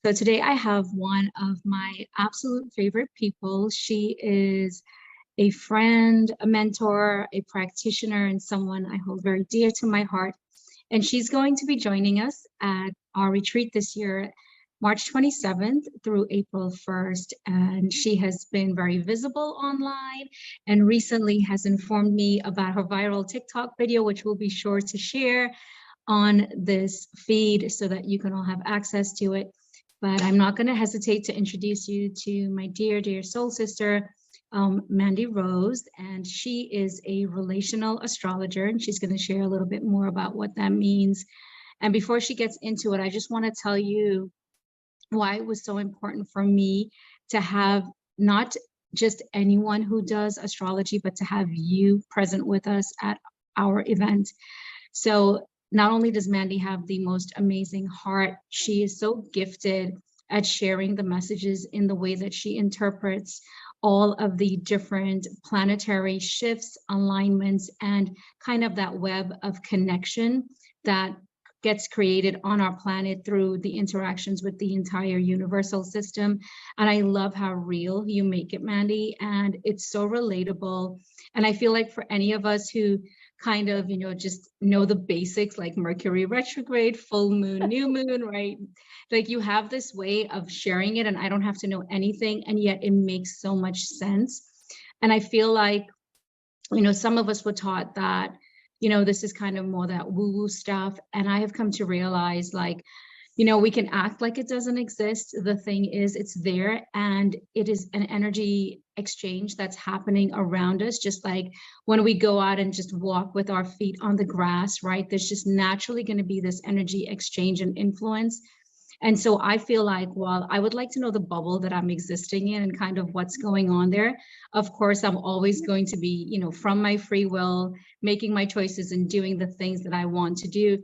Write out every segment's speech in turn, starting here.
So today I have one of my absolute favorite people. She is a friend, a mentor, a practitioner, and someone I hold very dear to my heart. And she's going to be joining us at our retreat this year, March 27th through April 1st. And she has been very visible online and recently has informed me about her viral TikTok video, which we'll be sure to share on this feed so that you can all have access to it. But I'm not going to hesitate to introduce you to my dear, dear soul sister, Mandy Rose, and she is a relational astrologer, and she's going to share a little bit more about what that means. And before she gets into it, I just want to tell you why it was so important for me to have not just anyone who does astrology, but to have you present with us at our event. So not only does Mandy have the most amazing heart, she is so gifted at sharing the messages in the way that she interprets all of the different planetary shifts, alignments, and kind of that web of connection that gets created on our planet through the interactions with the entire universal system. And I love how real you make it, Mandy, and it's so relatable. And I feel like for any of us who kind of, just know the basics like Mercury retrograde, full moon, new moon, right? Like you have this way of sharing it and I don't have to know anything, and yet it makes so much sense. And I feel like, some of us were taught that, this is kind of more that woo-woo stuff. And I have come to realize like, we can act like it doesn't exist. The thing is, it's there, and it is an energy exchange that's happening around us. Just like when we go out and just walk with our feet on the grass, right? There's just naturally going to be this energy exchange and influence. And so I feel like, while I would like to know the bubble that I'm existing in and kind of what's going on there, of course, I'm always going to be, from my free will, making my choices and doing the things that I want to do.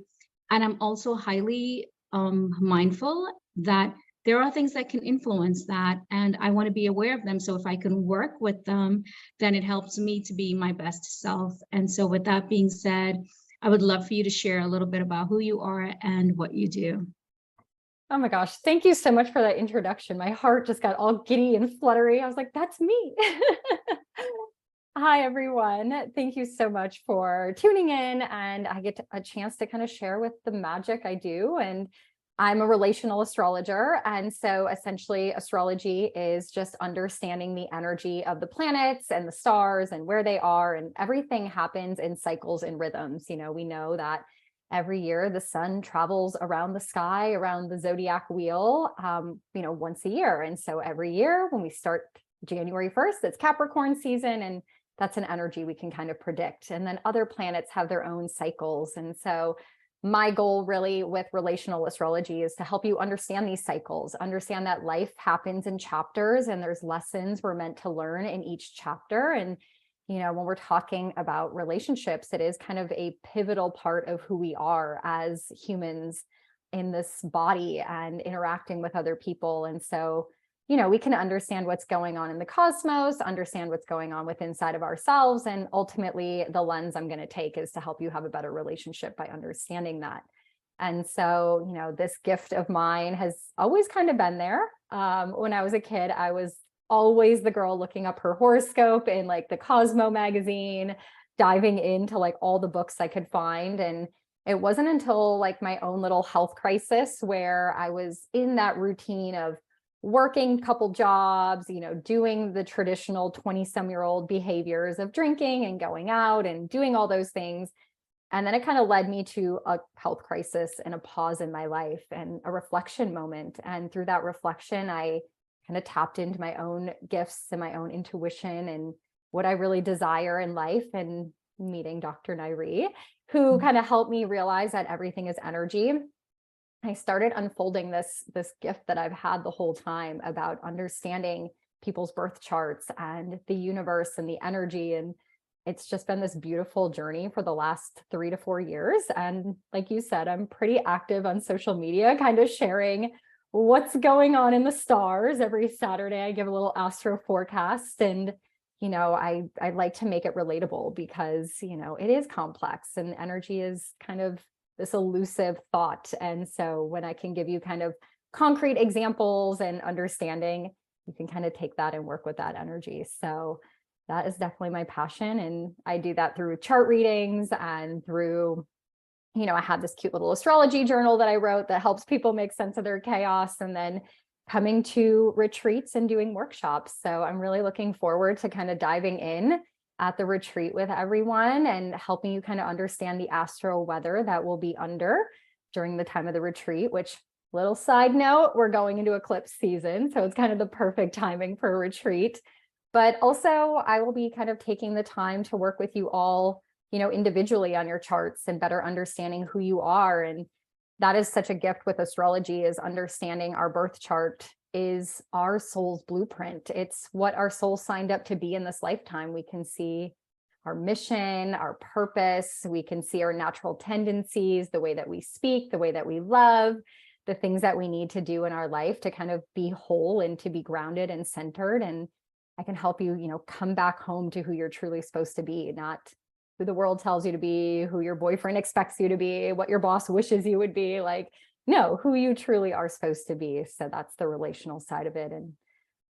And I'm also highly mindful that there are things that can influence that, and I want to be aware of them. So if I can work with them, then it helps me to be my best self. And so with that being said, I would love for you to share a little bit about who you are and what you do. Oh my gosh, thank you so much for that introduction. My heart just got all giddy and fluttery. I was like, that's me. Hi, everyone. Thank you so much for tuning in. And I get a chance to kind of share with the magic I do. And I'm a relational astrologer. And so essentially, astrology is just understanding the energy of the planets and the stars and where they are. And everything happens in cycles and rhythms. We know that every year the sun travels around the sky, around the zodiac wheel, once a year. And so every year when we start January 1st, it's Capricorn season, and that's an energy we can kind of predict. And then other planets have their own cycles. And so my goal really with relational astrology is to help you understand these cycles, understand that life happens in chapters and there's lessons we're meant to learn in each chapter. And when we're talking about relationships, it is kind of a pivotal part of who we are as humans in this body and interacting with other people. And so, we can understand what's going on in the cosmos, understand what's going on with inside of ourselves. And ultimately, the lens I'm going to take is to help you have a better relationship by understanding that. And so, this gift of mine has always kind of been there. When I was a kid, I was always the girl looking up her horoscope in like the Cosmo magazine, diving into like all the books I could find. And it wasn't until like my own little health crisis where I was in that routine of working a couple jobs, doing the traditional 20-some-year-old behaviors of drinking and going out and doing all those things. And then it kind of led me to a health crisis and a pause in my life and a reflection moment. And through that reflection, I kind of tapped into my own gifts and my own intuition and what I really desire in life, and meeting Dr. Nairi, who kind of helped me realize that everything is energy. I started unfolding this gift that I've had the whole time about understanding people's birth charts and the universe and the energy. And it's just been this beautiful journey for the last 3 to 4 years. And like you said, I'm pretty active on social media, kind of sharing what's going on in the stars. Every Saturday, I give a little astro forecast, and I like to make it relatable because it is complex and energy is kind of this elusive thought. And so when I can give you kind of concrete examples and understanding, you can kind of take that and work with that energy. So that is definitely my passion. And I do that through chart readings and through, I have this cute little astrology journal that I wrote that helps people make sense of their chaos, and then coming to retreats and doing workshops. So I'm really looking forward to kind of diving in at the retreat with everyone and helping you kind of understand the astro weather that will be under during the time of the retreat, which, little side note, we're going into eclipse season. So it's kind of the perfect timing for a retreat. But also I will be kind of taking the time to work with you all, individually on your charts and better understanding who you are. And that is such a gift with astrology, is understanding our birth chart is our soul's blueprint. It's what our soul signed up to be in this lifetime. We can see our mission, our purpose. We can see our natural tendencies, the way that we speak, the way that we love, the things that we need to do in our life to kind of be whole and to be grounded and centered. And I can help you, come back home to who you're truly supposed to be, not who the world tells you to be, who your boyfriend expects you to be, what your boss wishes you would be. Like, no, who you truly are supposed to be. So that's the relational side of it. And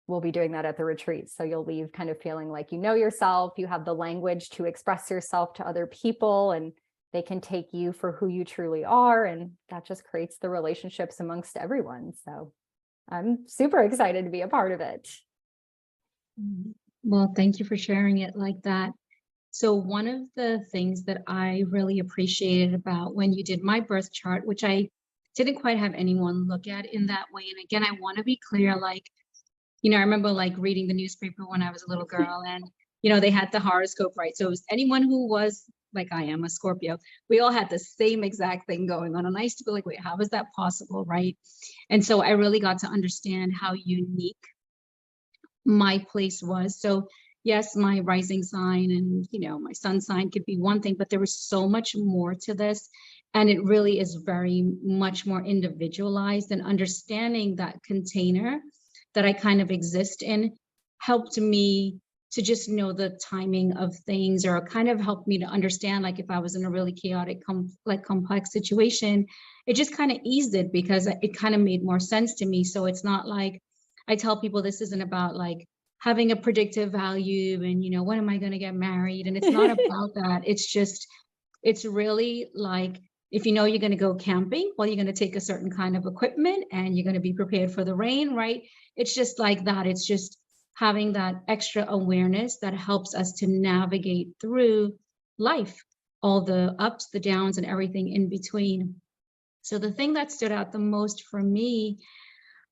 we'll be doing that at the retreat. So you'll leave kind of feeling like you know yourself, you have the language to express yourself to other people, and they can take you for who you truly are. And that just creates the relationships amongst everyone. So I'm super excited to be a part of it. Well, thank you for sharing it like that. So one of the things that I really appreciated about when you did my birth chart, which I didn't quite have anyone look at in that way. And again, I want to be clear, like, I remember like reading the newspaper when I was a little girl, and, they had the horoscope, right? So it was anyone who was like I am, a Scorpio, we all had the same exact thing going on. And I used to be like, wait, how is that possible, right? And so I really got to understand how unique my place was. So yes, my rising sign and, my sun sign could be one thing, but there was so much more to this. And it really is very much more individualized, and understanding that container that I kind of exist in helped me to just know the timing of things, or kind of helped me to understand, like if I was in a really chaotic, complex situation, it just kind of eased it because it kind of made more sense to me. So it's not like, I tell people this isn't about like having a predictive value and, when am I going to get married? And it's not about that. It's really like, if you're going to go camping, well, you're going to take a certain kind of equipment and you're going to be prepared for the rain, right? It's just like that. It's just having that extra awareness that helps us to navigate through life, all the ups, the downs, and everything in between. So the thing that stood out the most for me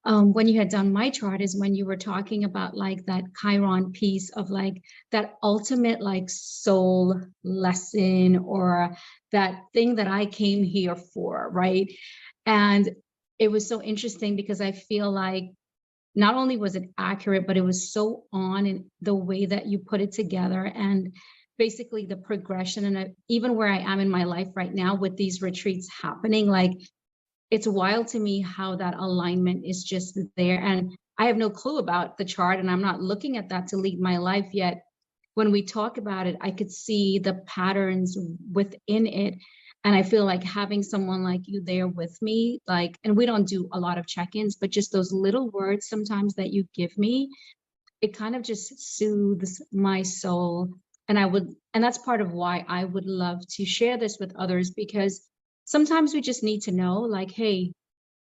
when you had done my chart is when you were talking about like that Chiron piece of like that ultimate like soul lesson, or that thing that I came here for, right? And it was so interesting because I feel like not only was it accurate, but it was so on in the way that you put it together, and basically the progression, and even where I am in my life right now with these retreats happening, like it's wild to me how that alignment is just there. And I have no clue about the chart, and I'm not looking at that to lead my life yet. When we talk about it, I could see the patterns within it. And I feel like having someone like you there with me, like, and we don't do a lot of check-ins, but just those little words sometimes that you give me, it kind of just soothes my soul. And that's part of why I would love to share this with others, because sometimes we just need to know, like, hey,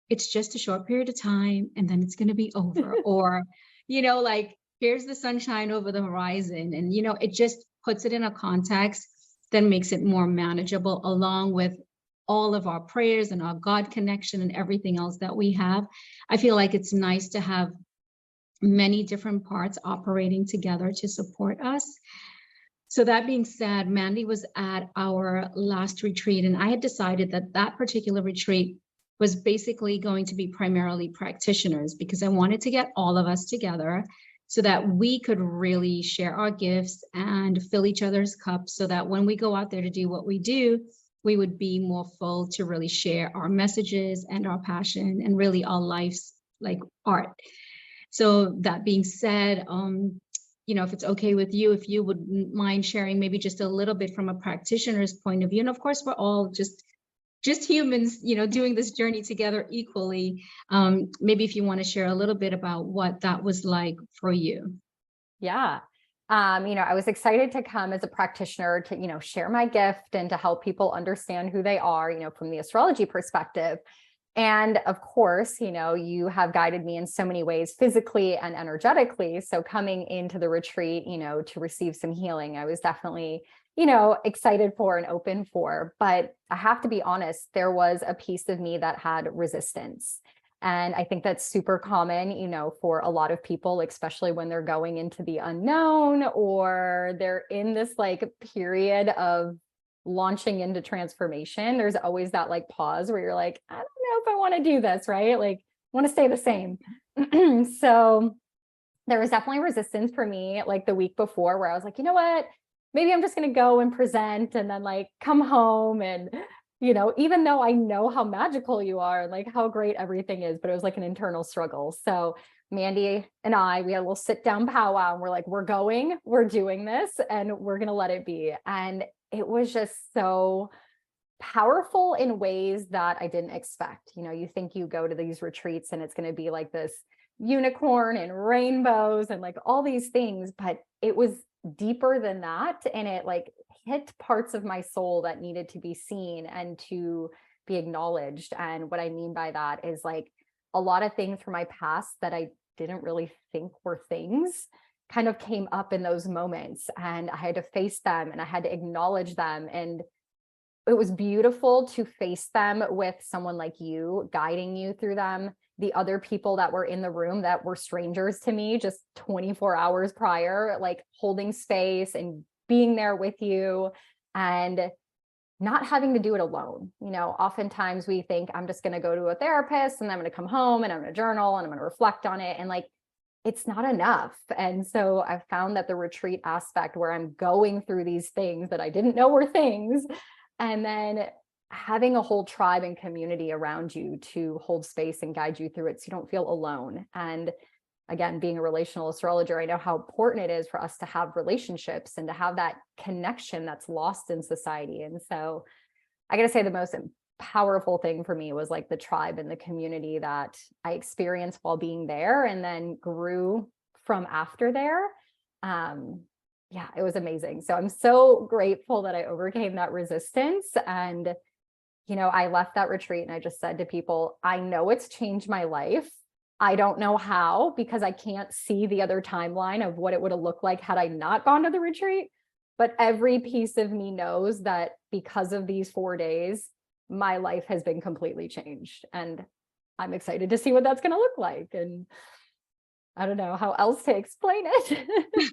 it's just a short period of time and then it's going to be over. Or, like, here's the sunshine over the horizon. And, it just puts it in a context that makes it more manageable, along with all of our prayers and our God connection and everything else that we have. I feel like it's nice to have many different parts operating together to support us. So that being said, Mandy was at our last retreat, and I had decided that that particular retreat was basically going to be primarily practitioners, because I wanted to get all of us together so that we could really share our gifts and fill each other's cups, so that when we go out there to do what we do, we would be more full to really share our messages and our passion and really our life's like art. So that being said, if it's okay with you, if you would mind sharing maybe just a little bit from a practitioner's point of view. And of course, we're all just just humans, doing this journey together equally. Maybe if you want to share a little bit about what that was like for you. Yeah. I was excited to come as a practitioner to, share my gift and to help people understand who they are, from the astrology perspective. And of course, you have guided me in so many ways, physically and energetically. So coming into the retreat, to receive some healing, I was definitely, excited for and open for. But I have to be honest, there was a piece of me that had resistance. And I think that's super common, for a lot of people, especially when they're going into the unknown or they're in this like period of launching into transformation. There's always that like pause where you're like, I don't know if I want to do this, right? Like, I want to stay the same. So there was definitely resistance for me like the week before where I was like, you know what? Maybe I'm just going to go and present and then like come home and even though I know how magical you are and like how great everything is, but it was like an internal struggle. So Mandy and we had a little sit down powwow and we're like, we're doing this and we're going to let it be. And it was just so powerful in ways that I didn't expect. You think you go to these retreats and it's going to be like this unicorn and rainbows and like all these things, but it was deeper than that. And it like hit parts of my soul that needed to be seen and to be acknowledged. And what I mean by that is like a lot of things from my past that I didn't really think were things kind of came up in those moments, and I had to face them and I had to acknowledge them. And it was beautiful to face them with someone like you guiding you through them. The other people that were in the room that were strangers to me just 24 hours prior, like holding space and being there with you and not having to do it alone. Oftentimes we think I'm just going to go to a therapist and I'm going to come home and I'm going to journal and I'm going to reflect on it. And like, it's not enough. And so I found that the retreat aspect where I'm going through these things that I didn't know were things, and then having a whole tribe and community around you to hold space and guide you through it so you don't feel alone. And again, being a relational astrologer, I know how important it is for us to have relationships and to have that connection that's lost in society. And so I got to say the most powerful thing for me was like the tribe and the community that I experienced while being there and then grew from after there. Yeah, it was amazing. So I'm so grateful that I overcame that resistance. And, I left that retreat and I just said to people, I know it's changed my life. I don't know how, because I can't see the other timeline of what it would have looked like had I not gone to the retreat. But every piece of me knows that because of these 4 days, my life has been completely changed. And I'm excited to see what that's going to look like. And I don't know how else to explain it.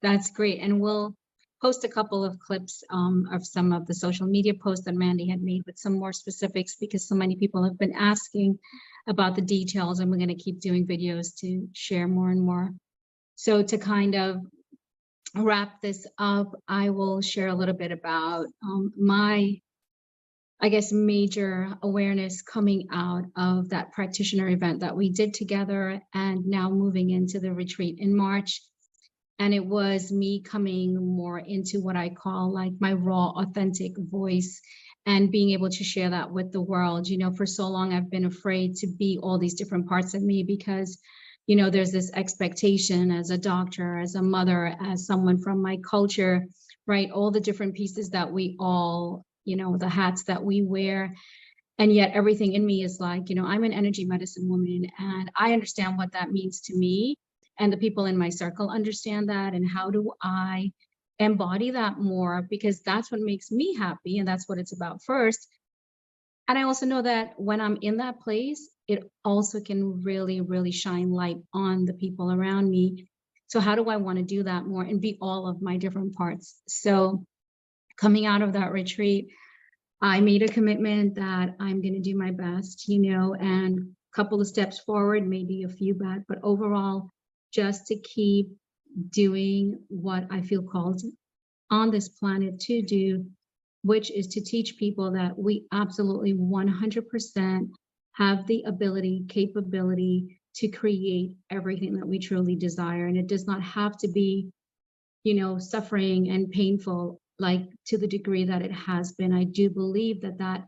That's great. And we'll post a couple of clips of some of the social media posts that Mandy had made with some more specifics, because so many people have been asking about the details, and we're going to keep doing videos to share more and more. So to kind of wrap this up, I will share a little bit about my, I guess, major awareness coming out of that practitioner event that we did together and now moving into the retreat in March. And it was me coming more into what I call like my raw, authentic voice and being able to share that with the world. For so long, I've been afraid to be all these different parts of me because, there's this expectation as a doctor, as a mother, as someone from my culture, right? All the different pieces that we all, the hats that we wear. And yet everything in me is like, I'm an energy medicine woman and I understand what that means to me. And the people in my circle understand that. And how do I embody that more? Because that's what makes me happy. And that's what it's about first. And I also know that when I'm in that place, it also can really, really shine light on the people around me. So how do I want to do that more and be all of my different parts? So coming out of that retreat, I made a commitment that I'm going to do my best, and a couple of steps forward, maybe a few back, but overall, just to keep doing what I feel called on this planet to do, which is to teach people that we absolutely 100% have the ability, capability to create everything that we truly desire. And it does not have to be, suffering and painful. like to the degree that it has been. I do believe that that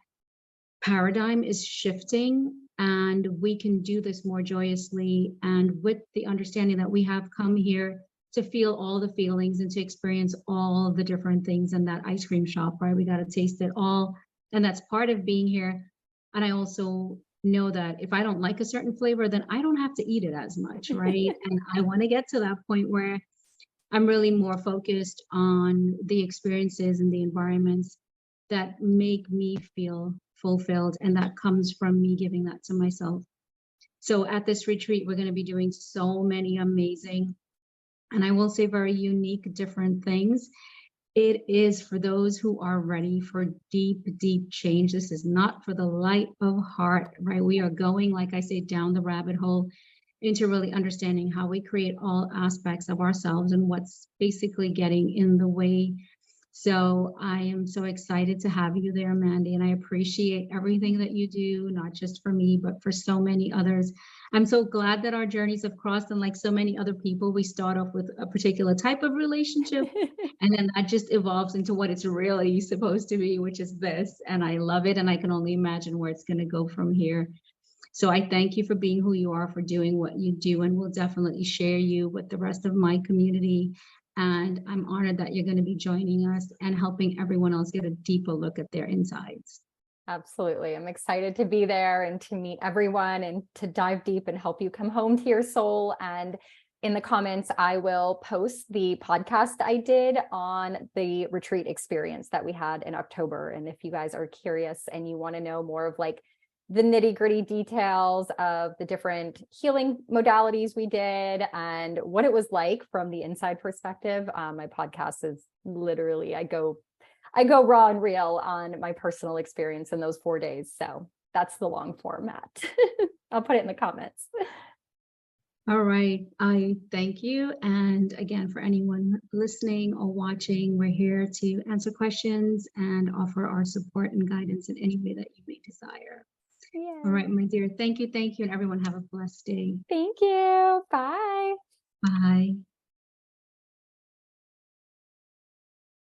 paradigm is shifting, and we can do this more joyously and with the understanding that we have come here to feel all the feelings and to experience all the different things in that ice cream shop, right? We got to taste it all, and that's part of being here. And I also know that if I don't like a certain flavor, then I don't have to eat it as much, right? And I want to get to that point where I'm really more focused on the experiences and the environments that make me feel fulfilled. And that comes from me giving that to myself. So at this retreat, we're going to be doing so many amazing, and I will say very unique, different things. It is for those who are ready for deep, deep change. This is not for the light of heart, right? We are going, like I say, down the rabbit hole into really understanding how we create all aspects of ourselves and what's basically getting in the way. So I am so excited to have you there, Mandy, and I appreciate everything that you do, not just for me, but for so many others. I'm so glad that our journeys have crossed, and like so many other people, we start off with a particular type of relationship, and then that just evolves into what it's really supposed to be, which is this. And I love it, and I can only imagine where it's going to go from here. So I thank you for being who you are, for doing what you do, and we'll definitely share you with the rest of my community. And I'm honored that you're going to be joining us and helping everyone else get a deeper look at their insides. Absolutely. I'm excited to be there and to meet everyone and to dive deep and help you come home to your soul. And in the comments, I will post the podcast I did on the retreat experience that we had in October. And if you guys are curious and you want to know more of like the nitty-gritty details of the different healing modalities we did and what it was like from the inside perspective, my podcast is literally, I go raw and real on my personal experience in those 4 days. So that's the long format. I'll put it in the comments. All right. I thank you. And again, for anyone listening or watching, we're here to answer questions and offer our support and guidance in any way that you may desire. Yeah. All right, my dear. Thank you. Thank you. And everyone have a blessed day. Thank you. Bye. Bye.